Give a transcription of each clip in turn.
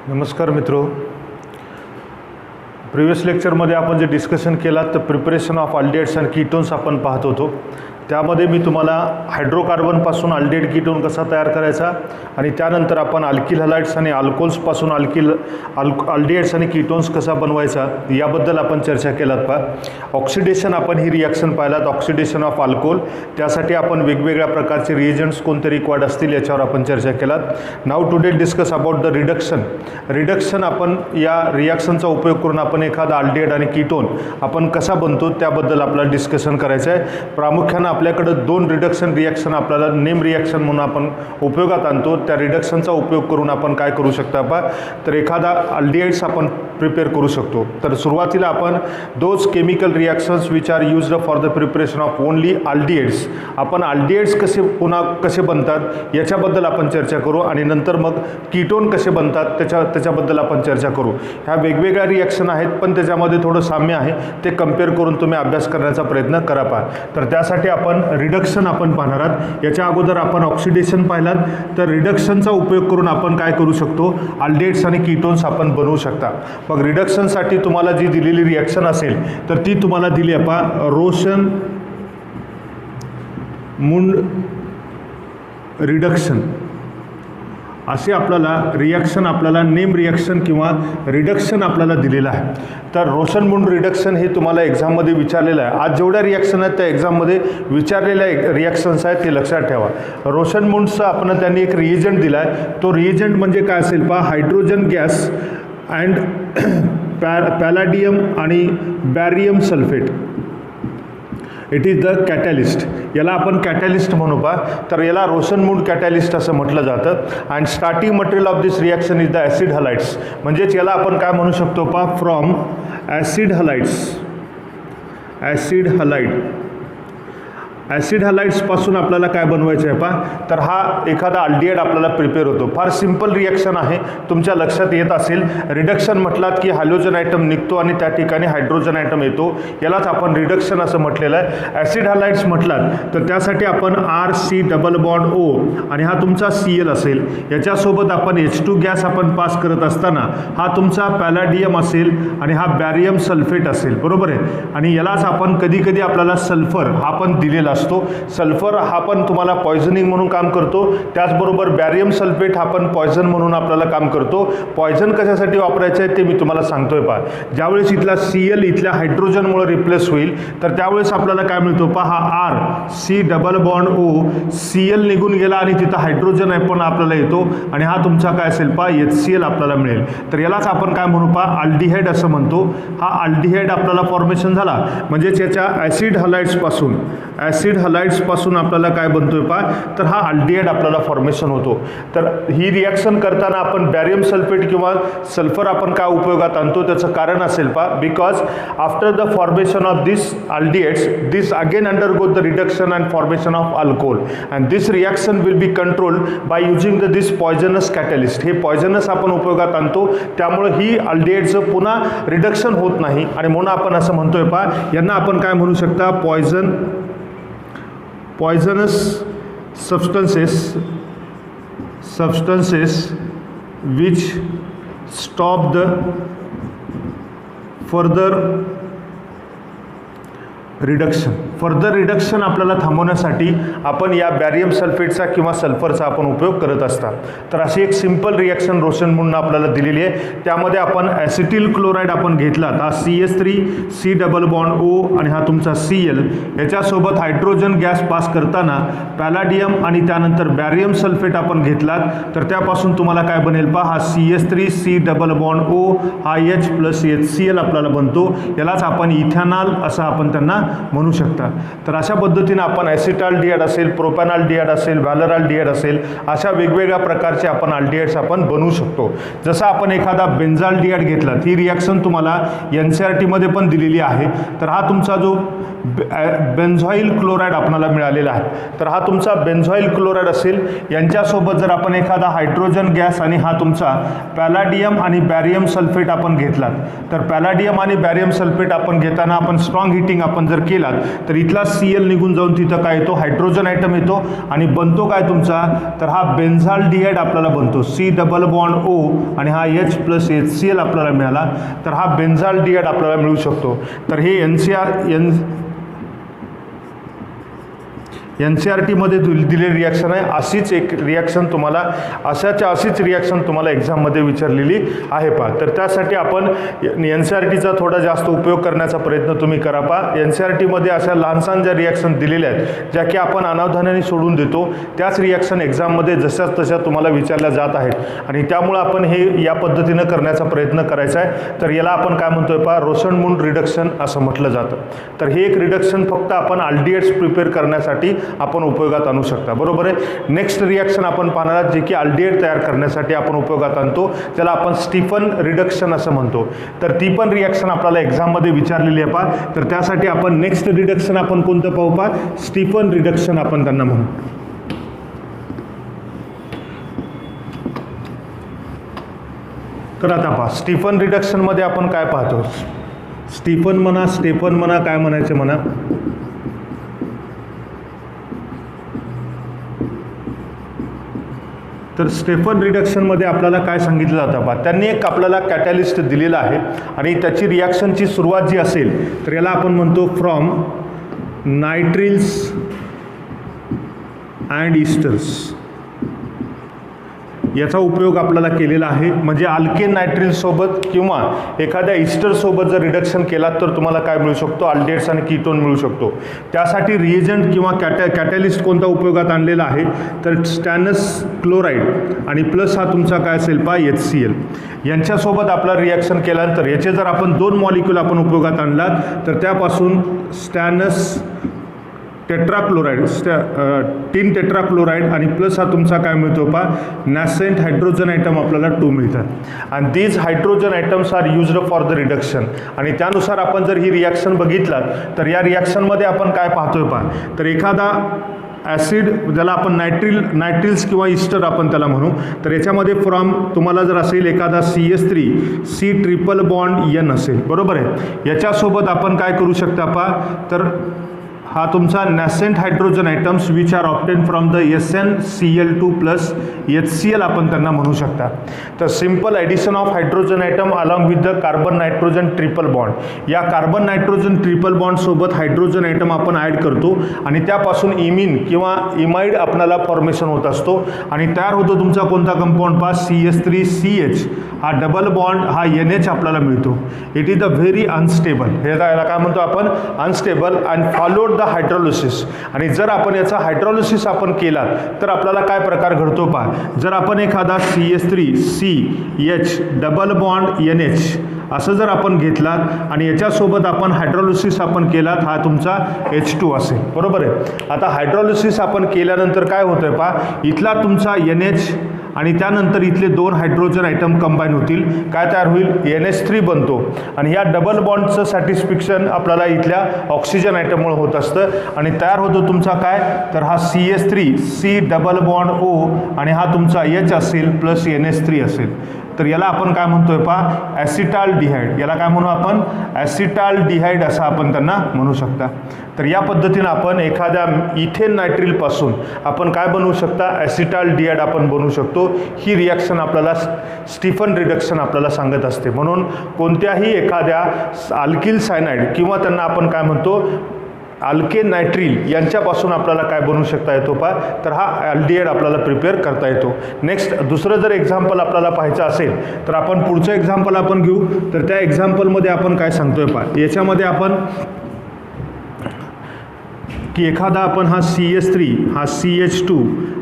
नमस्कार मित्रों, प्रिवियस लेक्चरमध्ये आपण जे डिस्कशन केलं तर प्रिपरेशन ऑफ अल्डिहाइड्स आणि कीटोन्स आपण पाहत होतो। त्यामध्ये मी तुम्हाला हायड्रोकार्बनपासून अल्डिहाइड कीटोन कसा तयार करायचा आणि त्यानंतर आपण अल्किल हलाइड्स आणि अल्कोहोल्सपासून अल्डिहाइड्स आणि कीटोन्स कसा बनवायचा याबद्दल आपण चर्चा केलात। ऑक्सिडेशन आपण ही रिॲक्शन पाहिलात, ऑक्सिडेशन ऑफ अल्कोहोल, त्यासाठी आपण वेगवेगळ्या प्रकारचे रिएजंट्स कोणते रिक्वायर्ड असतील याच्यावर आपण चर्चा केलात। Now today discuss about the reduction आपण या रिॲक्शनचा उपयोग करून आपण एखादा अल्डिहाइड आणि कीटोन आपण कसा बनतो त्याबद्दल आपल्याला डिस्कशन करायचं आहे। प्रामुख्याने आपल्याकडे दोन रिडक्शन रिॲक्शन आपल्याला नेम रिॲक्शन म्हणून आपण उपयोगात आणतो। त्या रिडक्शनचा उपयोग करून आपण काय करू शकता तर एखादा अल्डिहाइड्स आपण प्रिपेअर करू शकतो। तर सुरुवातीला आपण those chemical reactions which are used for the preparation of only aldehydes, आपण अल्डिहाइड्स कसे बनतात याच्याबद्दल आपण चर्चा करू आणि नंतर मग कीटोन कसे बनतात त्याच्याबद्दल आपण चर्चा करू। ह्या वेगवेगळ्या रिॲक्शन आहेत पण त्याच्यामध्ये थोडं साम्य आहे, ते कंपेअर करून तुम्ही अभ्यास करण्याचा प्रयत्न करा। तर त्यासाठी आपण रिडक्शन आपण पाहणार आहात। याच्या अगोदर आपण ऑक्सिडेशन पाहिलात, तर रिडक्शनचा उपयोग करून आपण काय करू शकतो, अल्डिहाइड्स आणि कीटोन्स आपण बनवू शकता। मग रिडक्शनसाठी तुम्हाला जी दिलेली रिॲक्शन असेल तर ती तुम्हाला दिली आहे रोशन-मुंड रिडक्शन असे आपल्याला रिॲक्शन आपल्याला नेम रिॲक्शन किंवा रिडक्शन आपल्याला दिलेलं आहे। तर रोशन-मुंड रिडक्शन हे तुम्हाला एक्झाममध्ये विचारलेलं आहे। आज जेवढ्या रिॲक्शन आहेत त्या एक्झाममध्ये विचारलेल्या रिॲक्शन्स आहेत ते लक्षात ठेवा। रोशन-मुंडचा आपण त्यांनी एक रिएजंट दिला आहे, तो रिएजंट म्हणजे काय असेल हायड्रोजन गॅस अँड पॅलाडियम आणि barium sulphate, it is the catalyst. याला आपण कॅटॅलिस्ट म्हणू तर याला रोशन-मुंड कॅटॅलिस्ट असं म्हटलं जातं। And starting material of this reaction is the acid halides, म्हणजेच याला आपण काय म्हणू शकतो फ्रॉम ॲसिड हलाइड्सपासून आपल्याला काय बनवायचं आहे तर हा एखादा अल्डिहाइड आपल्याला प्रिपेअर होतो। फार सिंपल रिॲक्शन आहे, तुमच्या लक्षात येत असेल। रिडक्शन म्हटलात की हॅलोजन आयटम निघतो आणि त्या ठिकाणी हायड्रोजन आयटम येतो, यालाच आपण रिडक्शन असं म्हटलेलं आहे। ॲसिड हलाइड्स म्हटलात तर त्यासाठी आपण RC डबल बॉन्ड O आणि हा तुमचा Cl असेल, याच्यासोबत आपण H2 गॅस आपण पास करत असताना हा तुमचा पॅलाडियम असेल आणि हा बॅरियम सल्फेट असेल, बरोबर आहे। आणि यालाच आपण कधी कधी आपल्याला सल्फर हा पण दिलेला असतो। सल्फर हा पण तुम्हाला पॉयझनिंग म्हणून काम करतो, त्याचबरोबर बॅरियम सल्फेट हा पण पॉयझन म्हणून आपल्याला काम करतो। पॉयझन कशासाठी वापरायचं आहे ते मी तुम्हाला सांगतोय ज्यावेळेस इथला Cl इथल्या हायड्रोजनमुळे रिप्लेस होईल तर त्यावेळेस आपल्याला काय मिळतो हा RC double bond O, Cl निघून गेला आणि तिथं हायड्रोजन आहे पण आपल्याला येतो आणि हा तुमचा काय असेल HCl आपल्याला मिळेल। तर यालाच आपण काय म्हणू अल्डिहाइड असं म्हणतो। हा अल्डिहाइड आपल्याला फॉर्मेशन झाला म्हणजे याच्या ॲसिड हलाइड्सपासून आपल्याला काय बनतोय तर हा अल्डिहाइड आपल्याला फॉर्मेशन होतो। तर ही रिॲक्शन करताना आपण बॅरियम सल्फेट किंवा सल्फर आपण काय उपयोगात आणतो त्याचं कारण असेल because after the formation of this aldehydes this again undergo the reduction and formation of alcohol and this reaction will be controlled by using this poisonous catalyst. हे पॉयझनस आपण उपयोगात आणतो, त्यामुळे ही अल्डिहाइडचं पुन्हा रिडक्शन होत नाही आणि म्हणून आपण असं म्हणतोय यांना आपण काय म्हणू शकता poisonous substances which stop the further reduction आपल्याला थांबवण्यासाठी आपण या बॅरियम सल्फेटचा किंवा सल्फरचा आपण उपयोग करत असतात। तर अशी एक सिंपल रिॲक्शन रोशन-मुंडनं आपल्याला दिलेली आहे। त्यामध्ये आपण ॲसिटिल क्लोराईड आपण घेतला, हा CH3C डबल बॉन्ड O आणि हा तुमचा Cl, याच्यासोबत हायड्रोजन गॅस पास करताना पॅलाडियम आणि त्यानंतर बॅरियम सल्फेट आपण घेतलात तर त्यापासून तुम्हाला काय बनेल हा CH3C डबल बॉन्ड O, हा H प्लस HCl आपल्याला बनतो। यालाच आपण इथेनॉल असं आपण त्यांना म्हणू शकता। तर अशा पद्धतीने आपण ॲसिटाल्डिहाइड असेल, प्रोपॅनॉल्डिहाइड असेल, व्हॅलरॉल्डिहाइड असेल, अशा वेगवेगळ्या प्रकारचे आपण अल्डिहाइड्स आपण बनवू शकतो। जसं आपण एखादा बेन्झाल्डिहाइड घेतला, ही रिॲक्शन तुम्हाला NCERT मध्ये पण दिलेली आहे। तर हा तुमचा जो बेन्झॉईल क्लोराईड आपल्याला मिळालेला आहे। तर हा तुमचा बेन्झॉईल क्लोराईड असेल। यांच्यासोबत जर आपण एखादा हायड्रोजन गॅस आणि हा तुमचा पॅलाडियम आणि बॅरियम सल्फेट आपण घेतलात, तर पॅलाडियम आणि बॅरियम सल्फेट आपण घेताना आपण स्ट्रॉंग हिटिंग आपण जर केलात तर इथला Cl निघून जाऊन तिथं काय येतो, हायड्रोजन आयटम येतो आणि बनतो काय तुमचा, तर हा बेन्झाल्डिहाइड आपल्याला बनतो, C डबल बॉन्ड O आणि हा H प्लस HCl आपल्याला मिळाला, तर हा बेन्झाल्डिहाइड आपल्याला मिळू शकतो। तर हे NCERT मध्ये दिलेली रिॲक्शन आहे। अशीच एक रिॲक्शन तुम्हाला अशीच रिॲक्शन तुम्हाला एक्झाममध्ये विचारलेली आहे पहा। तर त्यासाठी आपण NCERTचा थोडा जास्त उपयोग करण्याचा प्रयत्न तुम्ही करा पहा। NCERT मध्ये अशा लहानसहान ज्या रिॲक्शन दिलेल्या आहेत ज्या की आपण अनावधानाने सोडून देतो, त्याच रिॲक्शन एक्झाममध्ये जशाच तशा तुम्हाला विचारल्या जात आहेत आणि त्यामुळे आपण हे या पद्धतीनं करण्याचा प्रयत्न करायचा आहे। तर याला आपण काय म्हणतोय पहा, रोशनमून रिडक्शन असं म्हटलं जातं। तर हे एक रिडक्शन फक्त आपण अल्डिहाइड्स प्रिपेअर करण्यासाठी आपण उपयोगात आणू शकता, बरोबर आहे। नेक्स्ट रिॲक्शन आपण पाहणार आहोत जे की अल्डिहाइड तयार करण्यासाठी आपण उपयोगात आणतो, त्याला आपण स्टीफन रिडक्शन असं म्हणतो। तर ती पण रिॲक्शन आपल्याला एक्झाममध्ये विचारलेली आहे पहा। तर त्यासाठी आपण नेक्स्ट रिडक्शन आपण कोणतं पाहू पहा, स्टीफन रिडक्शन आपण त्यांना म्हणू। तर आता पहा स्टीफन रिडक्शन मध्ये आपण काय पाहतो, स्टीफन म्हणा, स्टेफन म्हणा, काय म्हणायचे म्हणा। तर स्टेफन रिडक्शनमध्ये आपल्याला काय सांगितलं जातं बा, त्यांनी एक आपल्याला कॅटॅलिस्ट दिलेला आहे आणि त्याची रिॲक्शनची सुरुवात जी असेल तर याला आपण म्हणतो फ्रॉम नायट्रिल्स अँड इस्टर्स, याचा उपयोग आपल्याला केलेला आहे। म्हणजे अल्केन नायट्रिलसोबत किंवा एखाद्या इस्टरसोबत जर रिडक्शन केलात तर तुम्हाला काय मिळू शकतो, अल्डिहाइड्स आणि कीटोन मिळू शकतो। त्यासाठी रिएजंट किंवा कॅटॅलिस्ट कोणता उपयोगात आणलेला आहे, तर स्टॅनस क्लोराईड आणि प्लस हा तुमचा काय असेल पहा HCl, यांच्यासोबत आपला रिॲक्शन केल्यानंतर याचे जर आपण दोन मॉलिक्यूल आपण उपयोगात आणलात तर त्यापासून स्टॅनस टेट्राक्लोराइड, टिन टेट्राक्लोराइड आणि प्लस हा तुमचा काय मिळतो पहा, नॅसेंट हायड्रोजन आयटम आपल्याला 2 मिळतात। आणि these hydrogen atoms are used for the reduction. आणि त्यानुसार आपण जर ही रिॲक्शन बघितलात तर या रिॲक्शनमध्ये आपण काय पाहतोय पहा, तर एखादा ॲसिड ज्याला आपण नायट्रिल्स किंवा इस्टर आपण त्याला म्हणू, तर याच्यामध्ये फ्रॉम तुम्हाला जर असेल एखादा CH3 C triple bond N असेल, बरोबर आहे। याच्यासोबत आपण काय करू शकता पहा, तर हा तुमचा nascent hydrogen atoms which are obtain from the SnCl2 plus HCl आपण त्यांना म्हणू शकता। तर simple addition of hydrogen atom along with the carbon nitrogen triple bond, या कार्बन नायट्रोजन ट्रिपल बॉन्ड सोबत हायड्रोजन आयटम आपण ॲड करतो आणि त्यापासून इमिन किंवा इमाइड आपल्याला फॉर्मेशन होत असतो आणि तयार होतो तुमचा कोणता कंपाऊंड पहा, CH3CH, हा डबल बॉन्ड हा NH आपल्याला मिळतो। It is the very unstable, याला काय म्हणतो आपण, unstable and followed the hydrolysis. आणि जर आपण याचा हायड्रोलिसिस आपण केला तर आपल्याला काय प्रकार घडतो पहा, जर आपण एखादा CH3CH डबल बॉन्ड NH असं जर आपण घेतलात आणि याच्यासोबत आपण हायड्रोलिसिस आपण केलात, हा तुमचा H2 असेल, बरोबर आहे। आता हायड्रोलिसिस आपण केल्यानंतर काय होतंय पहा, इथला तुमचा NH आणि त्यानंतर इथले दोन हायड्रोजन आयटम कंबाईन होतील, काय तयार होईल, NH3 बनतो आणि या डबल बॉन्डचं सॅटिस्फिक्शन आपल्याला इथल्या ऑक्सिजन आयटममुळे होत असतं आणि तयार होतो तुमचा काय, तर हा CH3 C double bond O आणि हा तुमचा H असेल प्लस NH3 असेल। तर याला आपण काय म्हणतोय पहा, ॲसिटाल्डिहाइड, याला काय म्हणू आपण, ॲसिटाल्डिहाइड असं आपण त्यांना म्हणू शकता। तर या पद्धतीनं आपण एखाद्या इथेन नायट्रिलपासून आपण काय बनवू शकता, ॲसिटाल्डिहाइड आपण बनवू शकतो। ही रिॲक्शन आपल्याला स्टीफन रिडक्शन आपल्याला सांगत असते। म्हणून कोणत्याही एखाद्या अल्किल सायनाइड किंवा त्यांना आपण काय म्हणतो अल्केन नायट्रिल यांच्यापासून आपल्याला काय बनवू शकता येतो पहा, तर हा अल्डिहाइड आपल्याला प्रिपेअर करता येतो। नेक्स्ट दुसरं जर एक्झाम्पल आपल्याला पाहायचं असेल तर आपण पुढचं एक्झाम्पल आपण घेऊ। तर त्या एक्झाम्पलमध्ये आपण काय सांगतोय पहा, याच्यामध्ये आपण की एखादा आपण हा CH3 हा CH2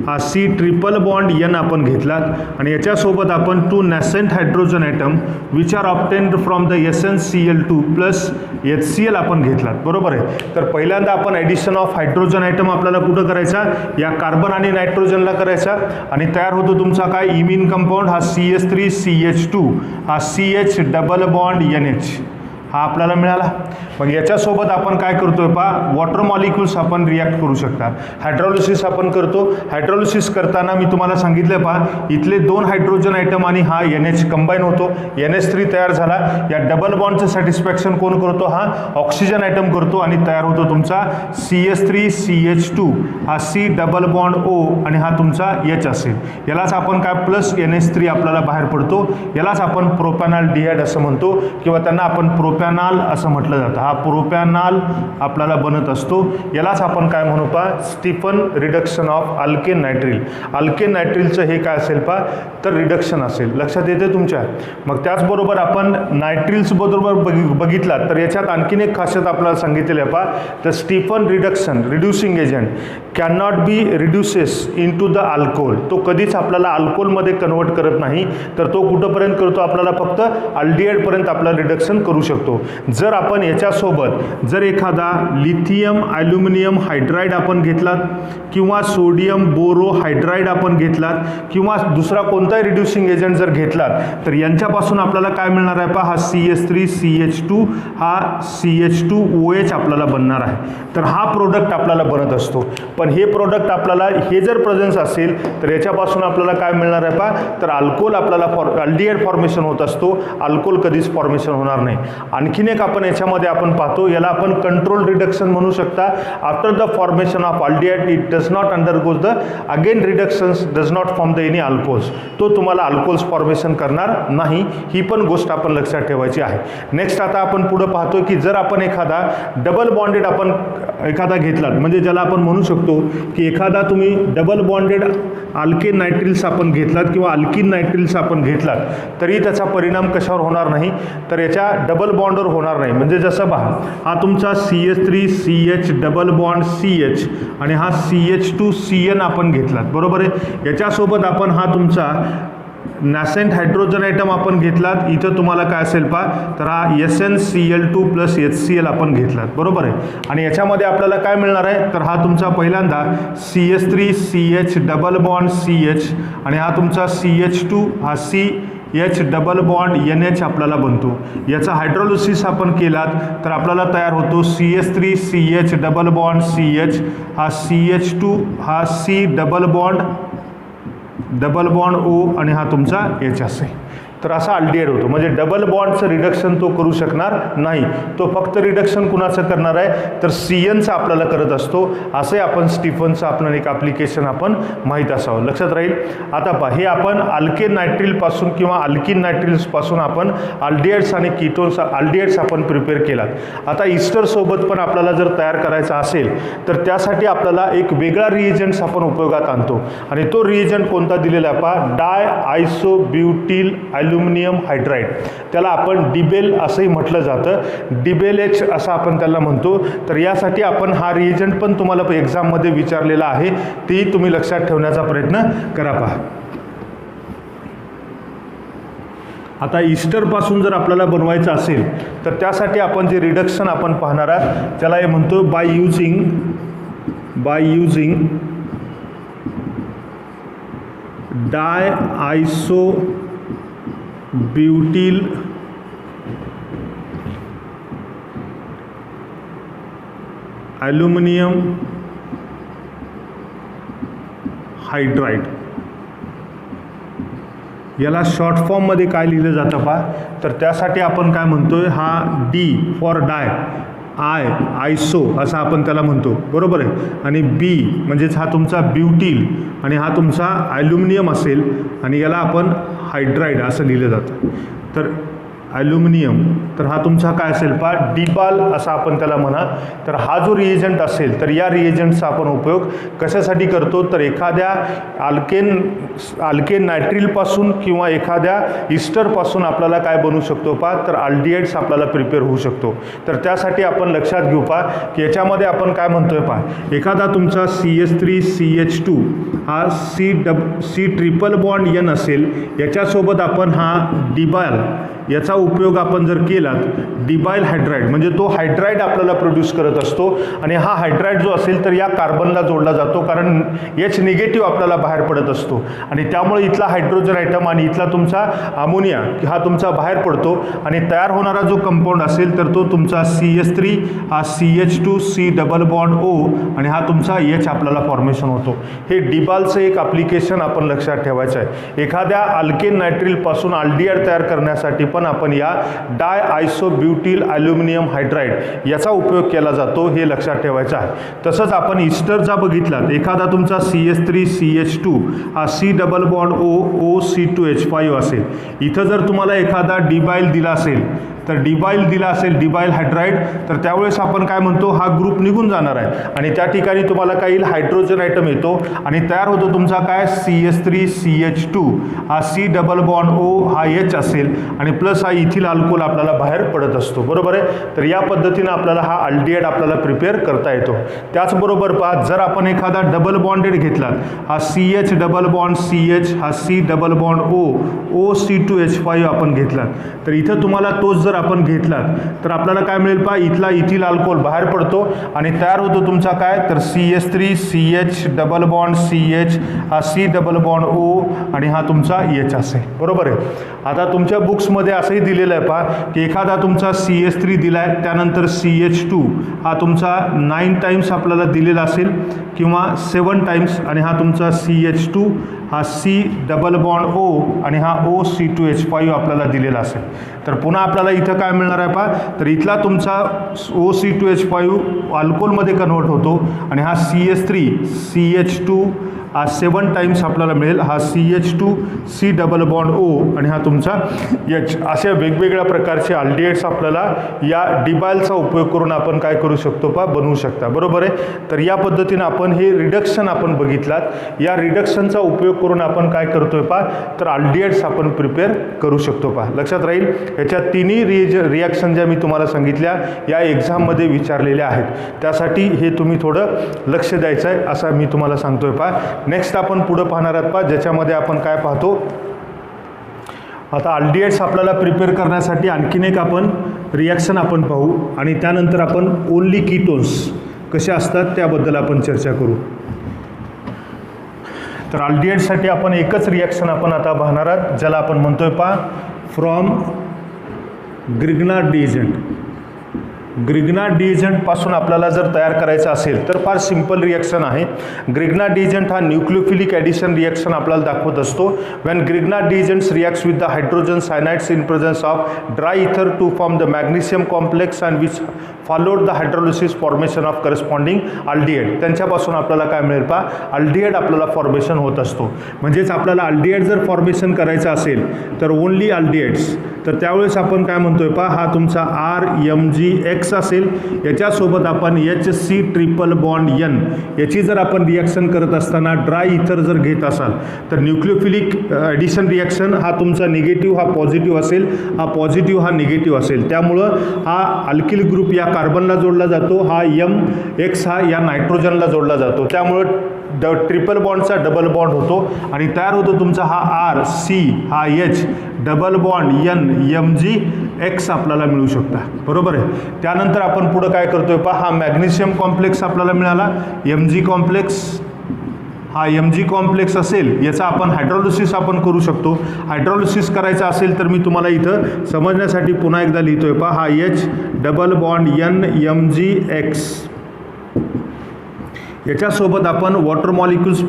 हा C ट्रिपल बॉन्ड N आपण घेतलात आणि याच्यासोबत आपण 2 nascent hydrogen atom which are obtained from the SnCl2 plus HCl आपण घेतलात, बरोबर आहे। तर पहिल्यांदा आपण ॲडिशन ऑफ हायड्रोजन आयटम आपल्याला कुठं करायचा, या कार्बन आणि नायट्रोजनला करायचा आणि तयार होतो तुमचा काय, इमिन कंपाऊंड हा CH3CH2 हा CH डबल बॉन्ड NH, हा आपल्याला मिळाला. मग याच्यासोबत आपण काय करतोय पहा, वॉटर मॉलिक्युल्स आपण रिॲक्ट करू शकता. हायड्रोलिसिस आपण करतो. हायड्रोलिसिस करताना मी तुम्हाला सांगितलं पहा, इथले 2 हायड्रोजन आयटम आणि हा NH कंबाईन होतो, NH3 तयार झाला. या डबल बॉन्डचं सॅटिस्फॅक्शन कोण करतो, हा ऑक्सिजन आयटम करतो आणि तयार होतो तुमचा CH3CH2, हा C डबल बॉन्ड O आणि हा तुमचा H असेल. यालाच आपण काय प्लस NH3 आपल्याला बाहेर पडतो. यालाच आपण प्रोपॅनॉल्डिहाइड असं म्हणतो किंवा त्यांना आपण प्रोपॅनॉल असं म्हटलं जातं. हा प्रोपॅनॉल आपल्याला बनत असतो. यालाच आपण काय म्हणू पहा, Stephen reduction of alkane nitrile. Alkane नायट्रिलचं हे काय असेल पहा, तर रिडक्शन असेल. लक्षात येते तुमच्या. मग त्याचबरोबर आपण नायट्रिल्स बरोबर बघितला तर याच्यात आणखीन एक खासियत आपल्याला सांगितलेली आहे पहा, तर Stephen reduction reducing agent can not be reduces into the alcohol. तो कधीच आपल्याला अल्कोहोलमध्ये कन्वर्ट करत नाही, तर तो कुठंपर्यंत करतो, आपल्याला फक्त अल्डिहाइडपर्यंत आपलं रिडक्शन करू शकतो. जर आपण याच्यासोबत जर एखादा लिथियम ॲल्युमिनियम हायड्राईड आपण घेतलात किंवा सोडियम बोरो हायड्राईड आपण घेतलात किंवा दुसरा कोणताही रिड्युसिंग एजंट जर घेतलात तर यांच्यापासून आपल्याला काय मिळणार आहे पहा, हा CH3CH2 हा CH2OH आपल्याला बनणार आहे. तर हा प्रोडक्ट आपल्याला बनत असतो. पण हे प्रोडक्ट आपल्याला हे जर प्रेझेन्स असेल तर याच्यापासून आपल्याला काय मिळणार आहे पहा, तर अल्कोहोल आपल्याला अल्डिहाइड फॉर्मेशन होत असतो. अल्कोहोल कधीच फॉर्मेशन होणार नाही. आणखीन एक आपण याच्यामध्ये आपण पाहतो, याला आपण कंट्रोल रिडक्शन म्हणू शकता. After the formation of aldehyde it does not undergoes the again reductions does not form the any alcohols. तो तुम्हाला अल्कोहोल्स फॉर्मेशन करणार नाही. ही पण गोष्ट आपण लक्षात ठेवायची आहे. नेक्स्ट आता आपण पुढे पाहतो की जर आपण एखादा डबल बॉन्डेड आपण एखादा घेतलात, म्हणजे ज्याला आपण म्हणू शकतो की एखादा तुम्ही डबल बॉन्डेड अल्केन नायट्रिल्स आपण घेतलात किंवा अल्किन नायट्रिल्स आपण घेतलात तरी त्याचा परिणाम कशावर होणार नाही, तर याच्या डबल बॉन्डवर होणार नाही. म्हणजे जसं पहा, हा तुमचा CH3CH डबल बॉन्ड CH आणि हा CH2CN आपण घेतलात, बरोबर आहे. याच्यासोबत आपण हा तुमचा नॅसेंट हायड्रोजन आयटम आपण घेतलात. इथं तुम्हाला काय असेल पहा, तर हा SnCl2 + HCl आपण घेतलात, बरोबर आहे. आणि याच्यामध्ये आपल्याला काय मिळणार आहे, तर हा तुमचा पहिल्यांदा CH3CH डबल बॉन्ड CH आणि हा तुमचा CH2 हा CH डबल बॉन्ड NH आपल्याला बनतो. याचा हायड्रोलिसिस आपण केलात तर आपल्याला तयार होतो CH3CH डबल बॉन्ड CH हा CH2 हा C डबल बॉन्ड O आणि हा तुमचा H असेल. तर असा अल्डिहाइड होतो. म्हणजे डबल बॉन्डचं रिडक्शन तो करू शकणार नाही. तो फक्त रिडक्शन कुणाचं करणार आहे, तर CNचं आपल्याला करत असतो. असे आपण स्टीफनचं आपलं एक ॲप्लिकेशन आपण माहीत असावं, लक्षात राहील. आता पहा, हे आपण अल्केन नायट्रिलपासून किंवा अल्किन नायट्रिल्सपासून आपण अल्डिहाइड्स आणि कीटोन्स अल्डिहाइड्स आपण प्रिपेअर केलात. आता इस्टरसोबत पण आपल्याला जर तयार करायचा असेल तर त्यासाठी आपल्याला एक वेगळा रिएजंट्स आपण उपयोगात आणतो आणि तो रिएजंट कोणता दिलेला आहे पहा, डाय आयसोब्युटिल ॲल्युमिनियम हायड्राईड. त्याला आपण डिबेल असंही म्हटलं जातं, डिबेल-H असं आपण त्याला म्हणतो. तर यासाठी आपण हा रिएजंट पण तुम्हाला एक्झाममध्ये विचारलेला आहे, तेही तुम्ही लक्षात ठेवण्याचा प्रयत्न करा. पहा, आता इस्टरपासून जर आपल्याला बनवायचं असेल तर त्यासाठी आपण जे रिडक्शन आपण पाहणार आहात त्याला हे म्हणतो by using di iso butyl aluminium hydride. याला शॉर्ट फॉर्ममध्ये काय लिहिलं जातं पहा, तर त्यासाठी आपण काय म्हणतोय, हा D फॉर डाय, आयसो असं आपण त्याला म्हणतो, बरोबर आहे. आणि B म्हणजेच हा तुमचा ब्युटिल आणि हा तुमचा ॲल्युमिनियम असेल आणि याला आपण हायड्राईड असं लिहिलं जातं. तर ॲल्युमिनियम तर हा तुमचा काय असेल पहा, डिबाल असा आपण त्याला म्हणा. तर हा जो रिएजंट असेल तर या रिएजंटचा आपण उपयोग कशासाठी करतो, तर एखाद्या अल्केन नायट्रिलपासून किंवा एखाद्या इस्टरपासून आपल्याला काय बनवू शकतो पहा, तर अल्डिहाइड्स आपल्याला प्रिपेअर होऊ शकतो. तर त्यासाठी आपण लक्षात घेऊ पहा की याच्यामध्ये आपण काय म्हणतोय पहा, एखादा तुमचा CH3CH2 हा C ट्रिपल बॉन्ड N असेल, याच्यासोबत आपण हा डिबाल याचा उपयोग आपण जर केलात डिबाइल हायड्राइड म्हणजे तो हायड्राइड आपल्याला प्रोड्यूस करत असतो आणि हा हायड्राइड जो असेल तर या कार्बनला जोडला जातो कारण H निगेटिव्ह आपल्याला बाहेर पडत असतो आणि त्यामुळे इथला हायड्रोजन आयटम आणि इथला तुमचा अमोनिया हा तुमचा बाहेर पडतो आणि तयार होणारा जो कंपाऊंड असेल तर तो तुमचा CH3 हा CH2 C double bond O आणि हा तुमचा H आपल्याला फॉर्मेशन होतो. हे डिबालचं एक ॲप्लिकेशन आपण लक्षात ठेवायचं आहे. एखाद्या अल्केन नायट्रिलपासून अल्डिहाइड तयार करण्यासाठी पण आपण या डाय आयसोब्युटिल ॲल्युमिनियम हायड्राइड याचा उपयोग केला जातो हे लक्षात ठेवायचं आहे. तसंच आपण इस्टरचा बघितलात एखादा तुमचा CH3 CH2 हा C double bond O OC2H5 असेल. इथं जर तुम्हाला एखादा डिबाइल दिला असेल तर डिबाइल हायड्राइड तर त्यावेळेस आपण काय म्हणतो हा ग्रुप निघून जाणार आहे आणि त्या ठिकाणी तुम्हाला काही हायड्रोजन आयटम येतो आणि तयार होतो तुमचा काय CH3 CH2 हा C डबल बॉन्ड O हा H असेल आणि प्लस हा इथिल अल्कोहोल आपल्याला बाहेर पडत असतो. बरोबर आहे. तर या पद्धतीने आपल्याला हा अल्डिहाइड आपल्याला प्रिपेअर करता येतो. त्याचबरोबर पहा जर आपण एखादा डबल बॉन्डेड घेतला हा CH डबल बॉन्ड CH हा C double bond O OC2H5 आपण घेतला तर इथं तुम्हाला तोच जर आपण घेतलात तर आपल्याला काय मिळेल पहा इथला इथिल अल्कोहोल बाहेर पडतो आणि तयार होतो तुमचा काय तर CH3 CH double bond CH हा C डबल बॉन्ड O आणि हा तुमचा H असेल. बरोबर आहे. आता तुमच्या बुक्समध्ये असंही दिलेलं आहे पहा की एखादा तुमचा CH3 दिला आहे त्यानंतर CH2 हा तुमचा 9 टाइम्स आपल्याला दिलेला असेल किंवा 7 टाइम्स आणि हा तुमचा CH2 हा C डबल बॉन्ड O आणि हा OC2H5 आपल्याला दिलेला असेल. तर पुन्हा आपल्याला इथं काय मिळणार आहे पहा तर इथला तुमचा OC2H5 अल्कोहोलमध्ये कन्वर्ट होतो आणि हा CH3 CH2 हा 7 टाइम्स आपल्याला मिळेल हा CH2 C double bond O आणि हा तुमचा H. अशा वेगवेगळ्या प्रकारचे अल्डिहाइड्स आपल्याला या डिबाइलचा उपयोग करून आपण काय करू शकतो पहा बनवू शकता. बरोबर आहे. तर या पद्धतीने आपण हे रिडक्शन आपण बघितलात. या रिडक्शनचा उपयोग करून आपण काय करतोय पहा तर अल्डिहाइड्स आपण प्रिपेअर करू शकतो पहा. लक्षात राहील. ह्याच्या तिन्ही रिॲक्शन ज्या मी तुम्हाला सांगितल्या या एक्झाममध्ये विचारलेल्या आहेत. त्यासाठी हे तुम्ही थोडं लक्ष द्यायचं आहे असं मी तुम्हाला सांगतोय पहा. नेक्स्ट आपण पुढे पाहणार आहात पहा ज्याच्यामध्ये आपण काय पाहतो आता अल्डिहाइड्स आपल्याला प्रिपेअर करण्यासाठी आणखीन एक आपण रिॲक्शन आपण पाहू आणि त्यानंतर आपण ओनली कीटोन्स कसे असतात त्याबद्दल आपण चर्चा करू. तर अल्डिहाइड्ससाठी आपण एकच रिॲक्शन आपण आता पाहणार आहात ज्याला आपण म्हणतोय पहा फ्रॉम ग्रिग्नार्ड डिएजंट. ग्रिग्नार्ड डिएजंटपासून आपल्याला जर तयार करायचं असेल तर फार सिंपल रिॲक्शन आहे. ग्रिग्नार्ड डिएजंट हा न्यूक्लियोफिलिक ॲडिशन रिॲक्शन आपल्याला दाखवत असतो. When Grignard reagents reacts with the hydrogen cyanides in presence of dry ether to form the magnesium complex and which followed the hydrolysis formation of corresponding aldehyde. त्यांच्यापासून आपल्याला काय मिळेल पहा aldehyde आपल्याला formation होत असतो. म्हणजेच आपल्याला अल्डिहाइड जर फॉर्मेशन करायचं असेल तर ओनली अल्डिहाइड्स तर त्यावेळेस आपण काय म्हणतोय पहा हा तुमचा RMgX असेल. याच्यासोबत आपण HC ट्रिपल बॉन्ड N याची जर आपण रिॲक्शन करत असताना ड्राय इथर जर घेत असाल तर न्यूक्लियोफिलिक ॲडिशन रिॲक्शन हा तुमचा निगेटिव्ह हा पॉझिटिव्ह असेल हा पॉझिटिव्ह हा निगेटिव्ह असेल. त्यामुळं हा अल्किल ग्रुप या कार्बनला जोडला जातो हा MX हा या नायट्रोजनला जोडला जातो. त्यामुळं ट्रिपल बॉन्डचा डबल बॉन्ड होतो आणि तयार होतो तुमचा हा RC हा H double bond N MgX आपल्याला मिळू शकता. बरोबर आहे. त्यानंतर आपण पुढं काय करतोय पहा हा मॅग्नेशियम कॉम्प्लेक्स आपल्याला मिळाला Mg कॉम्प्लेक्स. हा Mg कॉम्प्लेक्स असेल याचा आपण हायड्रोलिसिस आपण करू शकतो. हायड्रोलिसिस करायचं असेल तर मी तुम्हाला इथं समजण्यासाठी पुन्हा एकदा लिहितोय पहा हा H double bond N MgX. याच्यासोबत आपण वॉटर मॉलिक्युल्स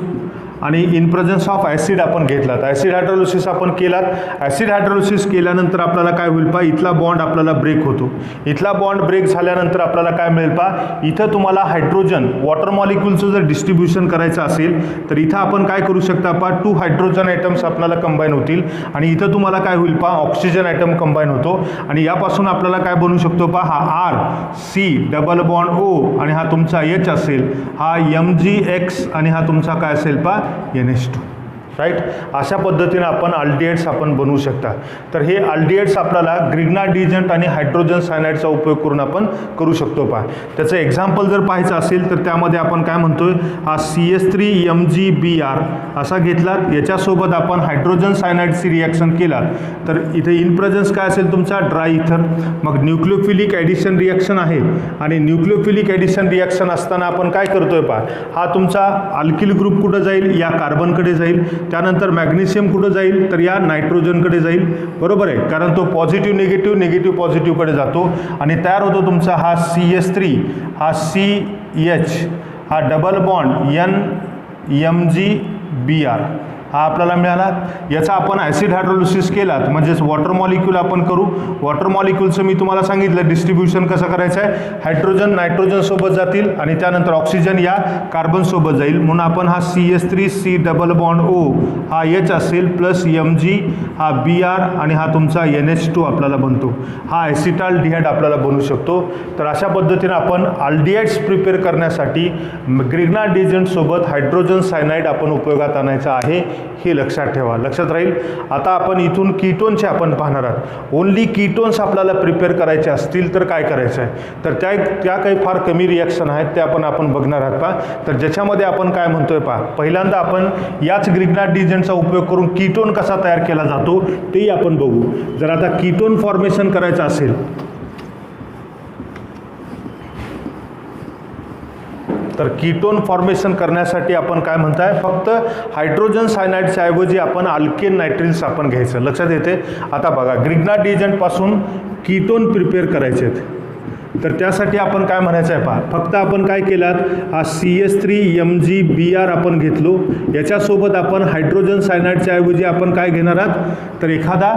आणि इन प्रेझन्स ऑफ ॲसिड आपण घेतलात. ॲसिड हायड्रोलिसिस आपण केलात. ॲसिड हायड्रोलिसिस केल्यानंतर आपल्याला काय होईल पहा इथला बॉन्ड आपल्याला ब्रेक होतो. इथला बॉन्ड ब्रेक झाल्यानंतर आपल्याला काय मिळेल पहा इथं तुम्हाला हायड्रोजन वॉटर मॉलिक्युल्सचं जर डिस्ट्रीब्युशन करायचं असेल तर इथं आपण काय करू शकता पहा 2 हायड्रोजन आयटम्स आपल्याला कंबाईन होतील आणि इथं तुम्हाला काय होईल पहा ऑक्सिजन आयटम कंबाईन होतो आणि यापासून आपल्याला काय बनवू शकतो पहा हा RC डबल बॉन्ड O आणि हा तुमचा H असेल हा MgX आणि हा तुमचा काय असेल पहा NH2. राईट. अशा पद्धतीने आपण अल्डिहाइड्स आपण बनवू शकता. तर हे अल्डिहाइड्स आपल्याला ग्रिग्नार्ड रिएजंट आणि हायड्रोजन सायनाइडचा उपयोग करून आपण करू शकतो. पहा त्याचं एक्झाम्पल जर पाहायचं असेल तर त्यामध्ये आपण काय म्हणतोय, हा CH3MgBr असा घेतला, याच्यासोबत आपण हायड्रोजन सायनाइडची रिॲक्शन केला तर इथे इन प्रेझन्स काय असेल तुमचा ड्राय इथर. मग न्यूक्लिओफिलिक ॲडिशन रिॲक्शन आहे आणि न्यूक्लिओफिलिक ॲडिशन रिॲक्शन असताना आपण काय करतोय पहा, हा तुमचा अल्किल ग्रुप कुठं जाईल, या कार्बनकडे जाईल. त्यानंतर मॅग्नेशियम कुठं जाईल तर या नायट्रोजनकडे जाईल. बरोबर आहे, कारण तो पॉझिटिव्ह निगेटिव्ह निगेटिव्ह पॉझिटिव्हकडे जातो आणि तयार होतो तुमचा हा CH3, हा CH, हा डबल बॉन्ड NMgBr हा आपल्याला मिळाला. याचा आपण ॲसिड हायड्रोलिसिस केला म्हणजेच वॉटर मॉलिक्यूल आपण करू. वॉटर मॉलिक्यूलचं मी तुम्हाला सांगितलं डिस्ट्रीब्युशन कसं करायचं आहे, हायड्रोजन नायट्रोजनसोबत जातील आणि त्यानंतर ऑक्सिजन या कार्बनसोबत जाईल. म्हणून आपण हा CH3C डबल बॉन्ड O हा H असेल प्लस Mg हा Br आणि हा तुमचा NH2 आपल्याला बनतो. हा ॲसिटाल्डिहाइड आपल्याला बनवू शकतो. तर अशा पद्धतीने आपण अल्डिहाइड्स प्रिपेअर करण्यासाठी ग्रिग्नार्ड रिएजंटसोबत हायड्रोजन सायनाइड आपण उपयोगात आणायचं आहे, हे लक्षात ठेवा. लक्षात राहील. आता आपण इथून कीटोनचे आपण पाहणार आहोत. ओन्ली कीटोन्स आपल्याला प्रिपेअर करायचे असतील तर काय करायचं आहे, तर त्या काही फार कमी रिॲक्शन आहेत त्या आपण बघणार आहोत. पहा तर ज्याच्यामध्ये आपण काय म्हणतोय पहा, पहिल्यांदा आपण याच ग्रिग्नार्ड रिएजंटचा उपयोग करून कीटोन कसा तयार केला जातो तेही आपण बघू. जर आता कीटोन फॉर्मेशन करायचं असेल तर कीटोन फॉर्मेशन करण्यासाठी आपण काय म्हणताय, फक्त हायड्रोजन सायनाइडच्या ऐवजी आपण अल्केन नायट्रिल्स आपण घ्यायचं. लक्षात येते. आता बघा ग्रिग्नार्ड रिएजंटपासून कीटोन प्रिपेअर करायचे आहेत तर त्यासाठी आपण काय म्हणायचं आहे पहा, फक्त आपण काय केलात, हा CH3MgBr आपण घेतलो, याच्यासोबत आपण हायड्रोजन सायनाइडच्या ऐवजी आपण काय घेणार आहात तर एखादा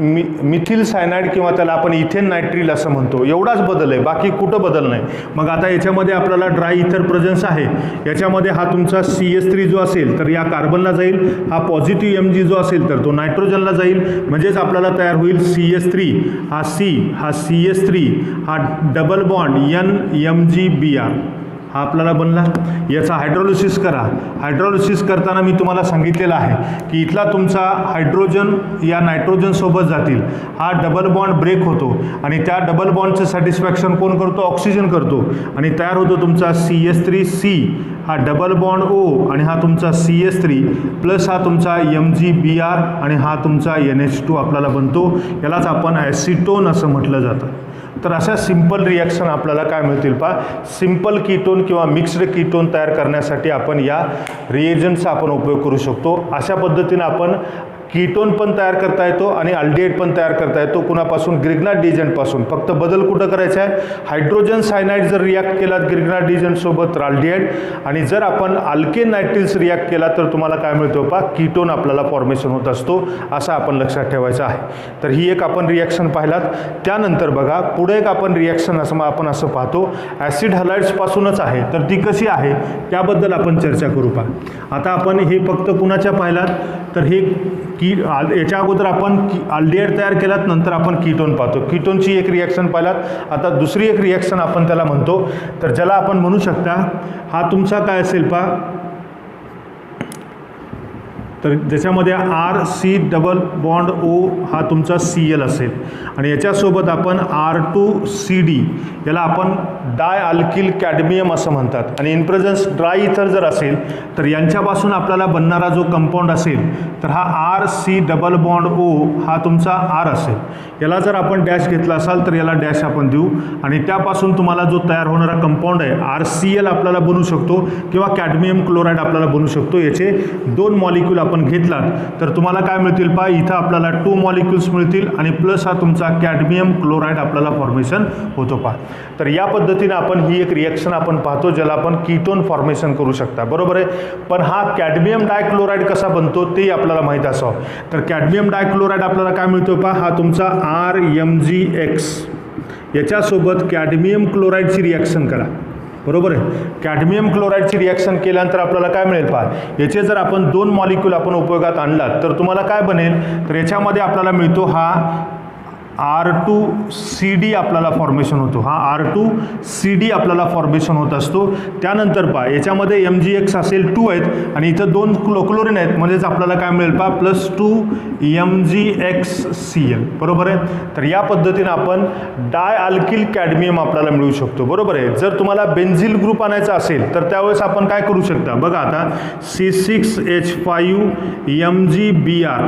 मिथिल सायनाइड किंवा त्याला आपण इथेन नायट्रिल असं म्हणतो. एवढाच बदल आहे, बाकी कुठं बदल नाही. मग आता याच्यामध्ये आपल्याला ड्राय इथर प्रेझन्स आहे. याच्यामध्ये हा तुमचा CH3 जो असेल तर या कार्बनला जाईल, हा पॉझिटिव्ह Mg जो असेल तर तो नायट्रोजनला जाईल. म्हणजेच आपल्याला तयार होईल CH3 हा C, हा CH3 हा डबल बॉन्ड NMgBr हा आपल्याला बनला. याचा हायड्रोलिसिस करा. हायड्रोलिसिस करताना मी तुम्हाला सांगितलेलं आहे की इथला तुमचा हायड्रोजन या नायट्रोजनसोबत जातील, हा डबल बॉन्ड ब्रेक होतो आणि त्या डबल बॉन्डचं सॅटिस्फॅक्शन कोण करतो, ऑक्सिजन करतो आणि तयार होतो तुमचा CH3C हा डबल बॉन्ड O आणि हा तुमचा CH3 प्लस हा तुमचा MgBr आणि हा तुमचा NH2 आपल्याला बनतो. यालाच आपण ॲसिटोन असं म्हटलं जातं. तर अशा सिंपल रिॲक्शन आपल्याला काय मिळतील पहा, सिंपल कीटोन किंवा मिक्स्ड कीटोन तयार करण्यासाठी आपण या रिएजंटचा आपण उपयोग करू शकतो. अशा पद्धतीने आपण कीटोन पण तयार करता येतो आणि अल्डिहाइड पण तयार करता येतो. कुणापासून, ग्रिग्नार्ड रिएजंटपासून. फक्त बदल कुठं करायचा आहे, हायड्रोजन सायनाइड जर रिॲक्ट केला ग्रिग्नार्ड रिएजंटसोबत तर अल्डिहाइड, आणि जर आपण अल्केन नायट्रिल्स रिॲक्ट केला तर तुम्हाला काय मिळतो पहा, कीटोन आपल्याला फॉर्मेशन होत असतो. असं आपण लक्षात ठेवायचं आहे. तर ही एक आपण रिॲक्शन पाहिलात. त्यानंतर बघा पुढे एक आपण रिॲक्शन आपण असं पाहतो ॲसिड हलाइड्सपासूनच आहे. तर ती कशी आहे त्याबद्दल आपण चर्चा करू. पहा आता आपण हे फक्त कुणाच्या पाहिलात तर हे याच्या अगोदर आपण अल्डिहाइड तयार केलात, नंतर आपण कीटोन पाहतो. कीटोनची एक रिॲक्शन पाहिलात. आता दुसरी एक रिॲक्शन आपण त्याला म्हणतो तर ज्याला आपण म्हणू शकता, हा तुमचा काय असेल पहा, तर ज्याच्यामध्ये RC डबल बॉन्ड O हा तुमचा Cl असेल आणि याच्यासोबत आपण R2CD याला आपण डाय अल्किल कॅडमियम असं म्हणतात आणि इन प्रेझन्स ड्राय इथर जर असेल तर यांच्यापासून आपल्याला बनणारा जो कंपाऊंड असेल तर हा RC डबल बॉन्ड O हा तुमचा R असेल. याला जर आपण डॅश घेतला असाल तर याला डॅश आपण देऊ आणि त्यापासून तुम्हाला जो तयार होणारा कंपाऊंड आहे RCl आपल्याला बनवू शकतो किंवा कॅडमियम क्लोराईड आपल्याला बनवू शकतो. याचे दोन मॉलिक्यूल आपण घेतलात तर तुम्हाला काय मिळतील पहा, इथं आपल्याला 2 मॉलिक्युल्स मिळतील आणि प्लस हा तुमचा कॅडमियम क्लोराईड आपल्याला फॉर्मेशन होतो. पहा तर या पद्धतीने आपण ही एक रिॲक्शन आपण पाहतो ज्याला आपण कीटोन फॉर्मेशन करू शकता. बरोबर आहे. पण हा कॅडमियम डायक्लोराईड कसा बनतो ते आपल्याला माहीत असावं. तर कॅडमियम डायक्लोराईड आपल्याला काय मिळतो पहा, हा तुमचा RMgX याच्यासोबत कॅडमियम क्लोराईडची रिॲक्शन करा. बरोबर आहे. कॅडमियम क्लोराईडची रिॲक्शन केल्यानंतर आपल्याला काय मिळेल पहा, याचे जर आपण 2 मॉलिक्यूल आपण उपयोगात आणलात तर तुम्हाला काय बनेल, तर याच्यामध्ये आपल्याला मिळतो हा R2CD आपल्याला फॉर्मेशन होतो. हा R2CD आपल्याला फॉर्मेशन होत असतो. त्यानंतर पहा याच्यामध्ये MgX असेल 2 आहेत आणि इथं 2 क्लोरीन आहेत, म्हणजेच आपल्याला काय मिळेल पहा +2 MgXCl. बरोबर आहे. तर या पद्धतीने आपण डाय अल्किल कॅडमियम आपल्याला मिळू शकतो. बरोबर आहे. जर तुम्हाला बेन्झिल ग्रुप आणायचा असेल तर त्यावेळेस आपण काय करू शकता बघा, आता C6H5MgBr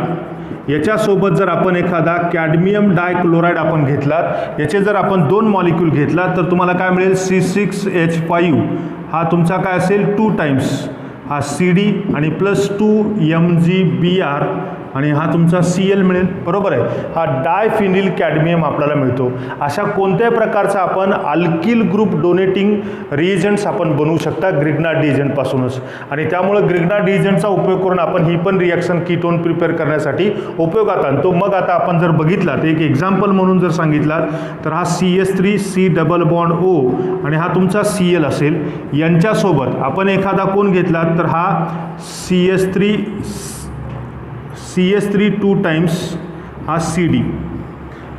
याच्यासोबत जर आपण एखादा कॅडमियम डायक्लोराईड आपण घेतलात, याचे जर आपण 2 मॉलिक्यूल घेतला तर तुम्हाला काय मिळेल, C6H5 हा तुमचा काय असेल 2 टाइम्स हा CD आणि +2 MgBr आणि हा तुमचा Cl मिळेल. बरोबर आहे. हा डायफिनिल कॅडमियम आपल्याला मिळतो. अशा कोणत्याही प्रकारचा आपण अल्किल ग्रुप डोनेटिंग रिएजंट्स आपण बनवू शकता ग्रिग्नार्ड डिएजंटपासूनच, आणि त्यामुळे ग्रिग्नार्ड डिएजंटचा उपयोग करून आपण ही पण रिॲक्शन कीटोन प्रिपेअर करण्यासाठी उपयोगात आणतो. मग आता आपण जर बघितलात एक एक्झाम्पल म्हणून जर सांगितलात तर हा CH3C डबल बॉन्ड O आणि हा तुमचा Cl असेल. यांच्यासोबत आपण एखादा कोण घेतलात तर हा CH3 2 टाइम्स हा CD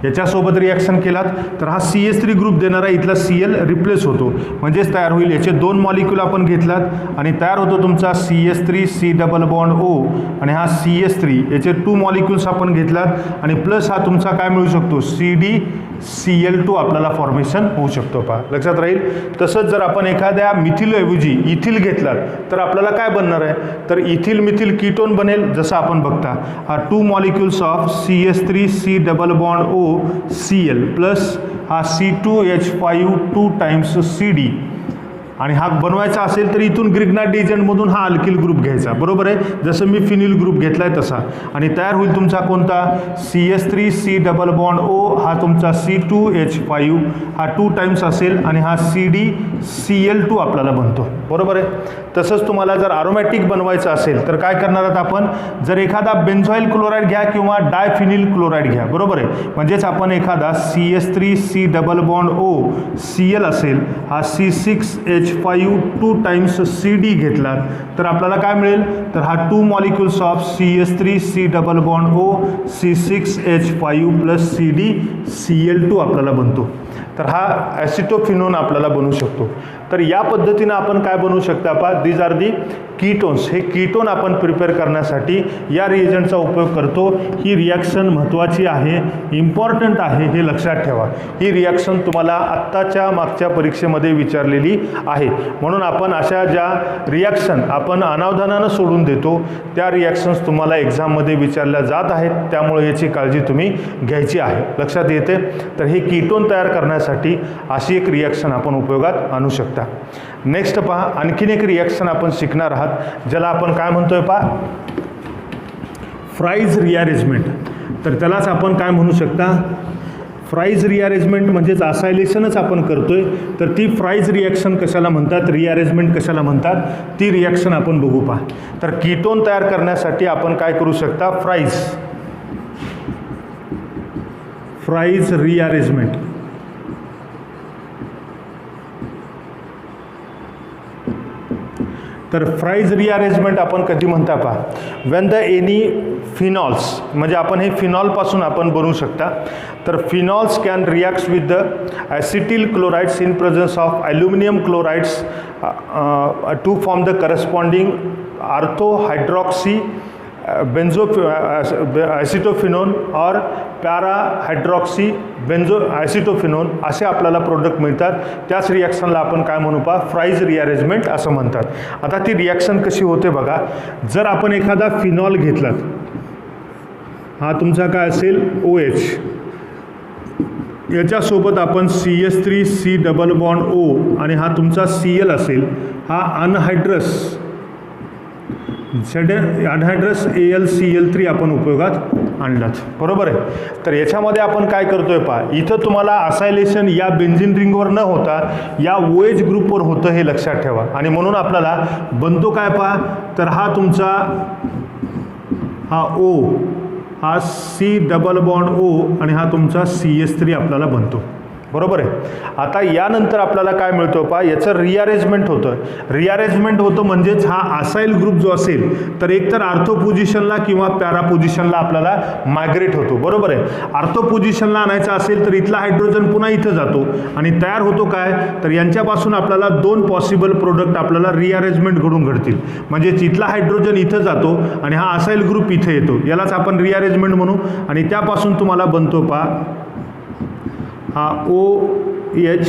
याच्यासोबत रिॲक्शन केलात तर हा CH3 ग्रुप देणारा इथला Cl रिप्लेस होतो, म्हणजेच तयार होईल. याचे 2 मॉलिक्यूल आपण घेतलात आणि तयार होतो तुमचा CH3C डबल बॉन्ड O आणि हा CH3 याचे 2 मॉलिक्यूल्स आपण घेतलात आणि प्लस हा तुमचा काय मिळू शकतो CdCl2 आपल्याला फॉर्मेशन होऊ शकतो. पहा लक्षात राहील. तसंच जर आपण एखाद्या मिथिलऐवजी इथिल घेतलात तर आपल्याला काय बनणार आहे, तर इथिल मिथिल कीटोन बनेल. जसं आपण बघता हा 2 molecules of CH3C double bond O Cl plus हा C2H5 2 टाइम्स CD आणि हा बनवायचा असेल तर इथून ग्रिग्नार्ड डिएजंटमधून हा अल्किल ग्रुप घ्यायचा. बरोबर आहे. जसं मी फिनिल ग्रुप घेतलाय तसा, आणि तयार होईल तुमचा कोणता CH3C डबल बॉन्ड O हा तुमचा C2H5 हा 2 टाइम्स असेल आणि हा CdCl2 आपल्याला बनतो. बरोबर आहे. तसंच तुम्हाला जर अरोमॅटिक बनवायचं असेल तर काय करणार आहात आपण, जर एखादा बेन्झॉइल क्लोराईड घ्या किंवा डायफिनिल क्लोराईड घ्या. बरोबर आहे. म्हणजेच आपण एखादा CH3C double bond O Cl असेल, हा C6H5 2 टाइम्स CD घेतला तर आपल्याला काय मिळेल, तर हा 2 molecules of CH3C double bond O C6H5 plus CdCl2 आपल्याला बनतो. तर हा ॲसिटोफिनोन आपल्याला बनवू शकतो. तर या पद्धतीनं आपण काय बनवू शकता पहा, दीज आर दी कीटोन्स. हे कीटोन आपण प्रिपेअर करण्यासाठी या रिएजंटचा उपयोग करतो. ही रिॲक्शन महत्त्वाची आहे, इम्पॉर्टंट आहे, हे लक्षात ठेवा. ही रिॲक्शन तुम्हाला आत्ताच्या मागच्या परीक्षेमध्ये विचारलेली आहे. म्हणून आपण अशा ज्या रिॲक्शन आपण अनावधानानं सोडून देतो त्या रिॲक्शन्स तुम्हाला एक्झाममध्ये विचारल्या जात आहेत, त्यामुळे याची काळजी तुम्ही घ्यायची आहे. लक्षात येते. तर हे कीटोन तयार करण्यासाठी अशी एक रिॲक्शन आपण उपयोगात आणू शकता. नेक्स्ट पहा, आणखीन एक रिॲक्शन आपण शिकणार आहात, ज्याला आपण काय म्हणतोय पहा, फ्राईज रिअरेंजमेंट. तर त्यालाच आपण काय म्हणू शकता, फ्राईज रिअरेंजमेंट म्हणजेच असायलेशनच आपण करतोय. तर ती फ्राईज रिॲक्शन कशाला म्हणतात, रिअरेंजमेंट कशाला म्हणतात, ती रिॲक्शन आपण बघू. पहा, तर कीटोन तयार करण्यासाठी आपण काय करू शकता, फ्राईज रिअरेंजमेंट. तर फ्राईज रिअरेंजमेंट आपण कधी म्हणता पहा, वेन द एनी फिनॉल्स, म्हणजे आपण हे फिनॉलपासून आपण बनवू शकता. तर phenols can react with the acetyl chlorides in presence of aluminium chlorides to form the corresponding orthohydroxy acetophenone और पॅराहायड्रॉक्सी ॲसिटोफिनोन असे आपल्याला प्रोडक्ट मिळतात. त्याच रिॲक्शनला आपण काय म्हणू पहा, फ्राईज रिअरेंजमेंट असं म्हणतात. आता ती रिॲक्शन कशी होते बघा, जर आपण एखादा फिनॉल घेतलात, हा तुमचा काय असेल OH, याच्यासोबत आपण CH3C डबल बॉन्ड O आणि हा तुमचा Cl असेल, हा अनहायड्रस AlCl3 आपण उपयोगात आणलात. बरोबर आहे. तर याच्यामध्ये आपण काय करतोय पहा, इथं तुम्हाला असायलेशन या बेन्झिन रिंगवर न होता या OH ग्रुपवर होतं, हे लक्षात ठेवा. आणि म्हणून आपल्याला बनतो काय पहा, तर हा तुमचा हा O हा C डबल बॉन्ड O आणि हा तुमचा CH3 आपल्याला बनतो. बरोबर आहे. आता यानंतर आपल्याला काय मिळतं पहा, याचं रिअरेंजमेंट होतं. रिअरेंजमेंट होतं म्हणजेच हा असाइल ग्रुप जो असेल तर एकतर आर्थो पोझिशनला किंवा पॅरा पोझिशनला आपल्याला मायग्रेट होतो. बरोबर आहे. आर्थो पोझिशनला आणायचा असेल तर इथला हायड्रोजन पुन्हा इथं जातो आणि तयार होतो काय, तर यांच्यापासून आपल्याला 2 पॉसिबल प्रोडक्ट आपल्याला रिअरेंजमेंट घडून घडतील. म्हणजेच इथला हायड्रोजन इथं जातो आणि हा असाइल ग्रुप इथे येतो, यालाच आपण रिअरेंजमेंट म्हणू. आणि त्यापासून तुम्हाला बनतो पहा हा OH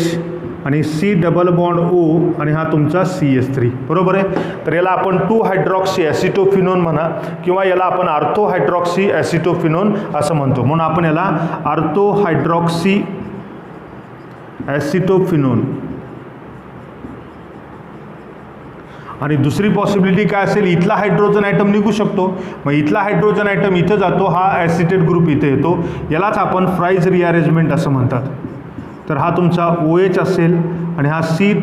आणि C डबल बॉन्ड O आणि हा तुमचा CH3. बरोबर आहे. तर याला आपण 2 हायड्रॉक्सी ॲसिटोफिनोन म्हणा किंवा याला आपण आर्थो हायड्रॉक्सी ॲसिटोफिनोन असं म्हणतो. म्हणून आपण याला आर्थो हायड्रॉक्सी ॲसिटोफिनोन. आणि दुसरी पॉसिबिलिटी काय असेल, इथला हायड्रोजन ॲटम निघू शकतो. मग इथला हायड्रोजन ॲटम इथं जातो, हा ॲसिटेट ग्रुप इथे येतो, यालाच आपण फ्राईज रिअरेंजमेंट असं म्हणतात. तर हा तुमचा OH असेल आणि हा C